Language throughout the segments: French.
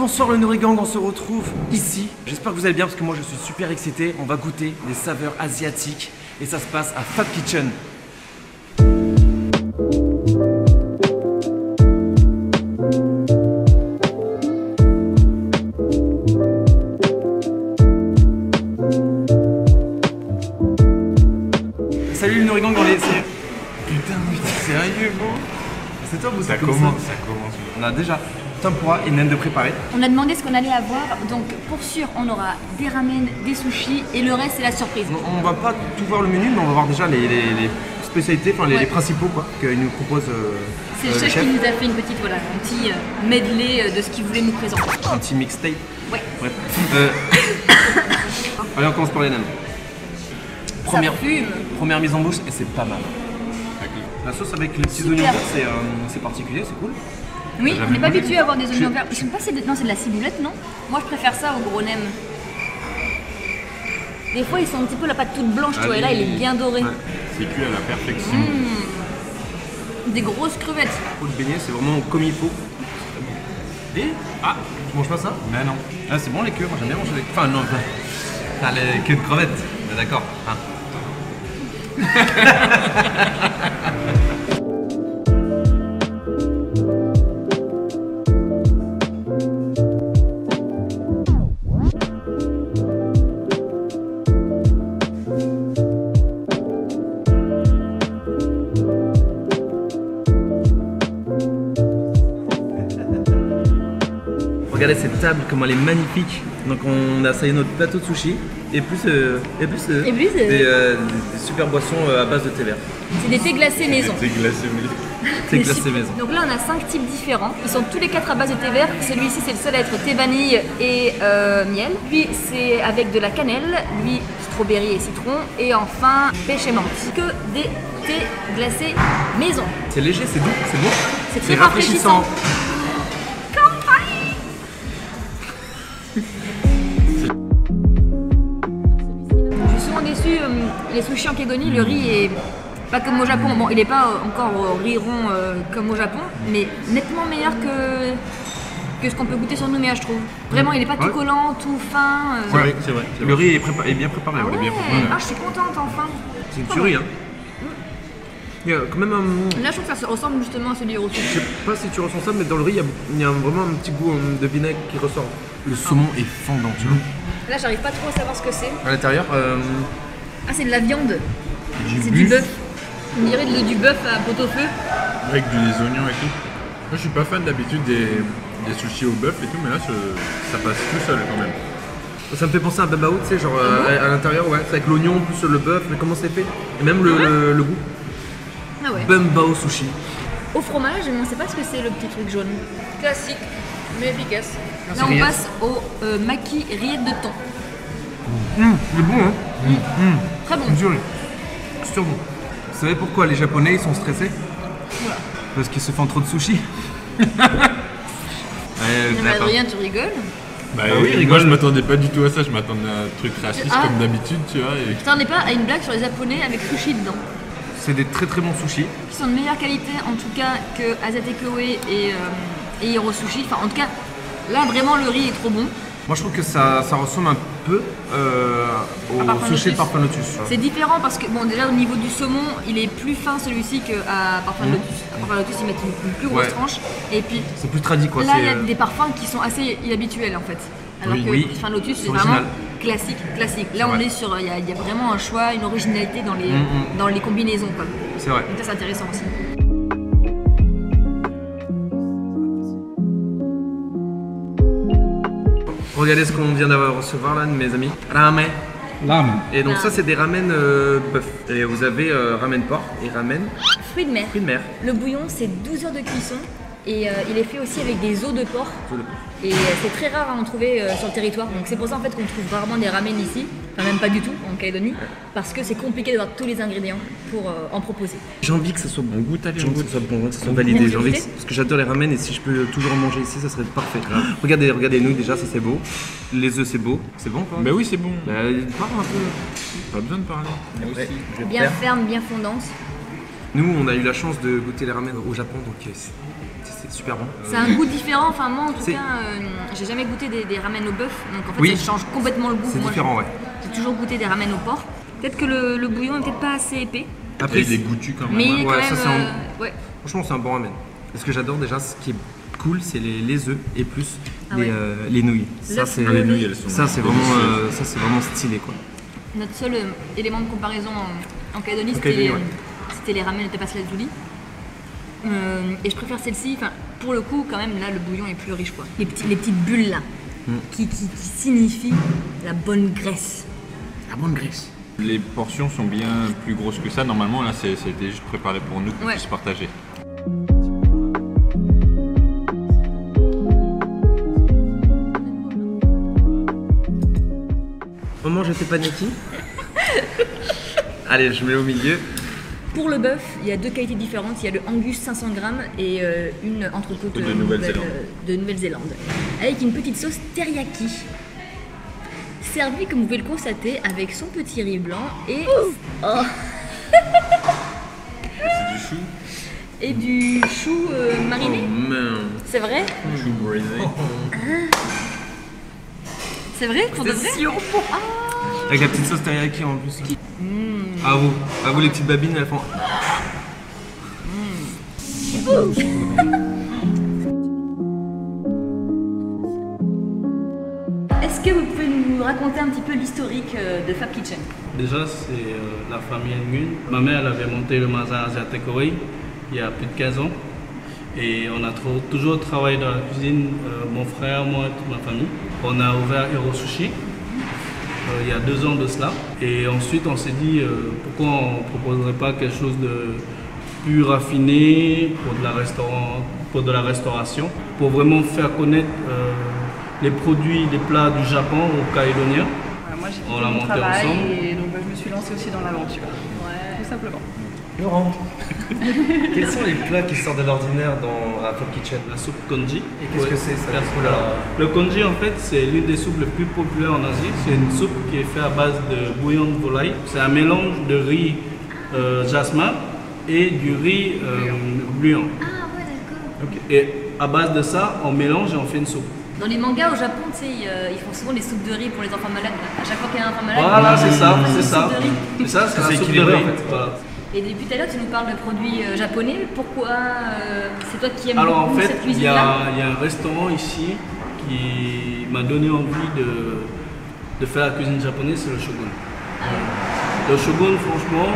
Bonsoir le Norigang, on se retrouve ici. J'espère que vous allez bien parce que moi je suis super excité. On va goûter des saveurs asiatiques et ça se passe à Fab Kitchen. Salut le Norigang, on est ici. Putain, mais t'es sérieux, gros? C'est top ou Ça c'est comme commence, ça? ça commence. On a déjà tempura et nem de préparer. On a demandé ce qu'on allait avoir, donc pour sûr on aura des ramen, des sushis et le reste c'est la surprise. On va pas tout voir le menu, mais on va voir déjà les spécialités, enfin les principaux quoi, qu'il nous propose C'est le chef qui nous a fait une petite, voilà, un petit medley de ce qu'il voulait nous présenter. Un petit mixtape. Ouais. Bref. Allez, on commence par les nems. Première mise en bouche et c'est pas mal. La sauce avec les petits oignons verts, c'est particulier, c'est cool. Oui, on n'est pas habitué à avoir des oignons verts. Je sais pas si c'est de la ciboulette, non? Moi je préfère ça au gros nem. Des fois ils sont un petit peu la pâte toute blanche, tu vois, et là il est bien doré. Ouais. C'est cuit à la perfection. Des grosses crevettes. Le beignet, c'est vraiment comme il faut. Et ah, tu manges pas ça? Mais non. Ah, c'est bon les queues, moi j'aime bien manger les queues. Enfin non, pas les queues de crevettes, mais d'accord. Hein. Regardez cette table, comment elle est magnifique. Donc on a salé notre plateau de sushi et plus des super boissons à base de thé vert. C'est des thés glacés maison. Thé glacé maison. Thé glacé maison. Donc là on a 5 types différents. Ils sont tous les 4 à base de thé vert. Celui-ci c'est le seul à être thé vanille et miel. Lui c'est avec de la cannelle. Lui strawberry et citron. Et enfin pêche et menthe. Que des thés glacés maison. C'est léger, c'est doux, c'est bon. C'est très rafraîchissant. Déçu, les sushis en Calédonie, le riz est pas comme au Japon. Bon, il n'est pas encore au riz rond comme au Japon, mais nettement meilleur que ce qu'on peut goûter sur Nouméa, je trouve. Vraiment, il n'est pas tout collant, tout fin. Ouais, c'est vrai. Le riz est bien préparé. Ah ouais. ouais. Bien préparé. Ah, je suis contente enfin. C'est une tuerie, hein. Il y a quand même un... Là, je trouve que ça se ressemble justement à celui du rôti. Je sais pas si tu ressens ça, mais dans le riz, il y a vraiment un petit goût de vinaigre qui ressort. Le saumon est fondant, tu vois. Là, j'arrive pas trop à savoir ce que c'est. À l'intérieur, Ah, c'est de la viande. C'est du bœuf. On dirait du bœuf à pot-au-feu. Avec des oignons et tout. Moi je suis pas fan d'habitude des sushis au bœuf et tout, mais là ça passe tout seul quand même. ça me fait penser à babao, tu sais, genre à l'intérieur, ouais. C'est avec l'oignon plus le bœuf, mais comment c'est fait? Et même le goût. Ah ouais. Bumbao sushi. Au fromage, mais on sait pas ce que c'est le petit truc jaune. Classique, mais efficace. Là, on rillettes. passe au maki rillettes de thon. C'est bon, hein. Très bon. C'est bon. Vous savez pourquoi les Japonais ils sont stressés? Voilà. Parce qu'ils se font trop de sushis. Mais Adrien, tu rigoles? Bah oui, moi rigole. je m'attendais pas du tout à ça, je m'attendais à un truc raciste Ah. comme d'habitude, tu vois. Et... Putain, on n'est pas à une blague sur les Japonais avec sushi dedans. C'est des très très bons sushis. Qui sont de meilleure qualité en tout cas que Azate Koei et Hiro Sushi. Enfin, en tout cas, là vraiment le riz est trop bon. Moi je trouve que ça ressemble un peu au Parfum sushi de Lotus. Parfum Lotus. C'est différent parce que, bon, déjà au niveau du saumon, il est plus fin celui-ci qu'à Parfum Lotus. À Parfum Lotus, ils mettent une plus grosse Ouais. tranche. Et puis C'est plus tradit quoi. là, il y a c'est, des parfums qui sont assez inhabituels en fait. Alors Oui, que oui. Parfum Lotus, c'est original. vraiment classique. Là, on vrai. est sur, il y a vraiment un choix, une originalité dans les combinaisons, quoi. C'est vrai. Donc ça, c'est intéressant aussi. Regardez ce qu'on vient d'avoir recevoir là, mes amis. Ramen. Et donc ça c'est des ramen bœuf. Et vous avez ramen porc et ramen Fruits de mer. fruits de mer. Le bouillon, c'est 12 heures de cuisson. Et il est fait aussi avec des os de porc. Et c'est très rare à en trouver sur le territoire. Donc c'est pour ça en fait qu'on trouve rarement des ramen ici. Enfin même pas du tout en Calédonie. Parce que c'est compliqué d'avoir tous les ingrédients pour en proposer. J'ai envie que ça soit bon. On goûte, allez, J'ai on envie que goûte. ça soit bon, que ça soit validé. J'ai envie goûter parce que j'adore les ramen et si je peux toujours en manger ici, ça serait parfait. Regardez les nouilles déjà, ça c'est beau. Les œufs c'est beau. C'est bon quoi? Bah oui, c'est bon. Parle un peu. Pas besoin de parler. Ouais, je vais Bien faire. ferme, bien fondante. Nous, on a eu la chance de goûter les ramen au Japon, donc c'est super bon. C'est un goût différent, enfin moi en tout cas, j'ai jamais goûté des ramen au bœuf, donc en fait ça change complètement le goût. C'est différent, ouais. J'ai toujours goûté des ramen au porc. Peut-être que le bouillon est peut-être pas assez épais. Après, il est goûtu quand même. Mais il est quand même, ouais. Franchement, c'est un bon ramen. Ce que j'adore déjà, ce qui est cool, c'est les œufs et plus les nouilles. Ça, c'est vraiment stylé, quoi. Notre seul élément de comparaison en Calédonie, c'était les ramen de tapas lazuli. Et je préfère celle-ci, pour le coup quand même là le bouillon est plus riche quoi. Les petites bulles là, qui signifient la bonne graisse. La bonne graisse. Les portions sont bien plus grosses que ça, normalement là c'était juste préparé pour nous qu'on puisse partager. On mange le teppanyaki. Allez, je mets au milieu. Pour le bœuf, il y a deux qualités différentes. Il y a le Angus 500 grammes et une entrecôte de Nouvelle-Zélande. Avec une petite sauce teriyaki. Servi, comme vous pouvez le constater, avec son petit riz blanc et... C'est du chou. Et du chou mariné. C'est vrai? Chou braisé. C'est vrai? Pour de vrai? Avec la petite sauce teriyaki en plus. À vous les petites babines, elles font. Est-ce que vous pouvez nous raconter un petit peu l'historique de Fab Kitchen? Déjà, c'est la famille Nguyen. Ma mère elle avait monté le magasin Asia Takeaway il y a plus de 15 ans. Et on a toujours travaillé dans la cuisine, mon frère, moi et toute ma famille. On a ouvert Hero Sushi. Il y a 2 ans de cela. Et ensuite, on s'est dit pourquoi on ne proposerait pas quelque chose de plus raffiné pour de la restauration, pour vraiment faire connaître les produits, les plats du Japon aux Calédoniens. Moi, j'ai fait mon travail et donc je me suis lancée aussi dans l'aventure, tout simplement. Laurent, quels sont les plats qui sortent de l'ordinaire dans la Fab Kitchen? La soupe congee. Et qu'est-ce que c'est ça? Le congee en fait c'est l'une des soupes les plus populaires en Asie. C'est une soupe qui est faite à base de bouillon de volaille. C'est un mélange de riz jasmin et du riz bouillon. Ah ouais d'accord. Et à base de ça, on mélange et on fait une soupe. Dans les mangas au Japon, tu sais, ils font souvent des soupes de riz pour les enfants malades. À chaque fois qu'il y a un enfant malade, voilà, c'est ça, c'est ça. C'est ça, c'est la soupe de riz en fait. Voilà. Et depuis tout à l'heure, tu nous parles de produits japonais. Pourquoi c'est toi qui aimes beaucoup cette cuisine-là? Il y a un restaurant ici qui m'a donné envie de faire la cuisine japonaise, c'est le Shogun. Le Shogun, franchement,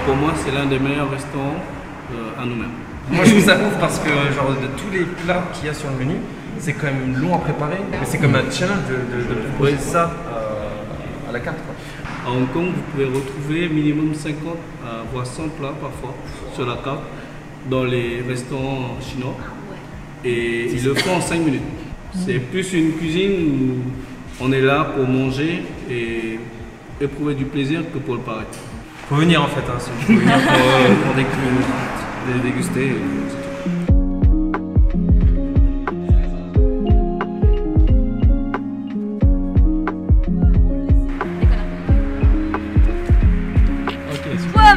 pour moi, c'est l'un des meilleurs restaurants à nous-mêmes. Moi, je trouve ça ouf parce que genre de tous les plats qu'il y a sur le menu, c'est quand même long à préparer. Mais c'est comme un challenge de proposer ça à la carte, quoi. À Hong Kong, vous pouvez retrouver minimum 50 voire 100 plats parfois sur la carte dans les restaurants chinois. Et ils le font en 5 minutes. C'est plus une cuisine où on est là pour manger et éprouver du plaisir que pour le paraître. Faut venir en fait, hein, si vous venir pour déguster.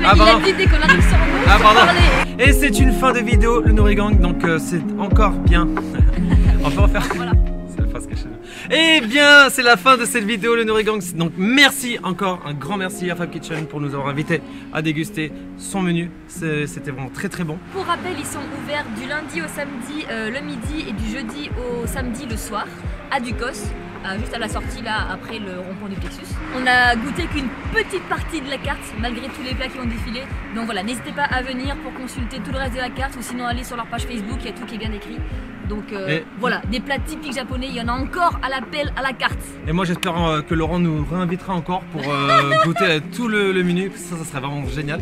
Mais il a dit dès qu'on arrive sur nous, parler. Et c'est une fin de vidéo, le Nourrigang, donc c'est encore bien. On peut refaire. Voilà. C'est la phrase cachée. Eh bien, c'est la fin de cette vidéo, le Nourrigang. Donc merci encore, un grand merci à Fab Kitchen pour nous avoir invités à déguster son menu. C'était vraiment très très bon. Pour rappel, ils sont ouverts du lundi au samedi le midi et du jeudi au samedi le soir à Ducos. Juste à la sortie là après le rond-point du Plexus. On a goûté qu'une petite partie de la carte malgré tous les plats qui ont défilé. Donc voilà, n'hésitez pas à venir pour consulter tout le reste de la carte ou sinon aller sur leur page Facebook, il y a tout qui est bien écrit. Donc voilà, des plats typiques japonais, il y en a encore à l'appel à la carte. Et moi j'espère que Laurent nous réinvitera encore pour goûter tout le menu, ça serait vraiment génial.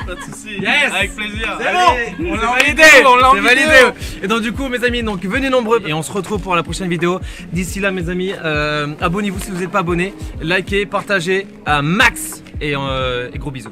Pas de soucis, yes, avec plaisir. C'est bon, on l'a validé, c'est validé. Et donc du coup mes amis, donc venez nombreux et on se retrouve pour la prochaine vidéo. D'ici là mes amis, abonnez-vous si vous n'êtes pas abonnés, likez, partagez à max et gros bisous.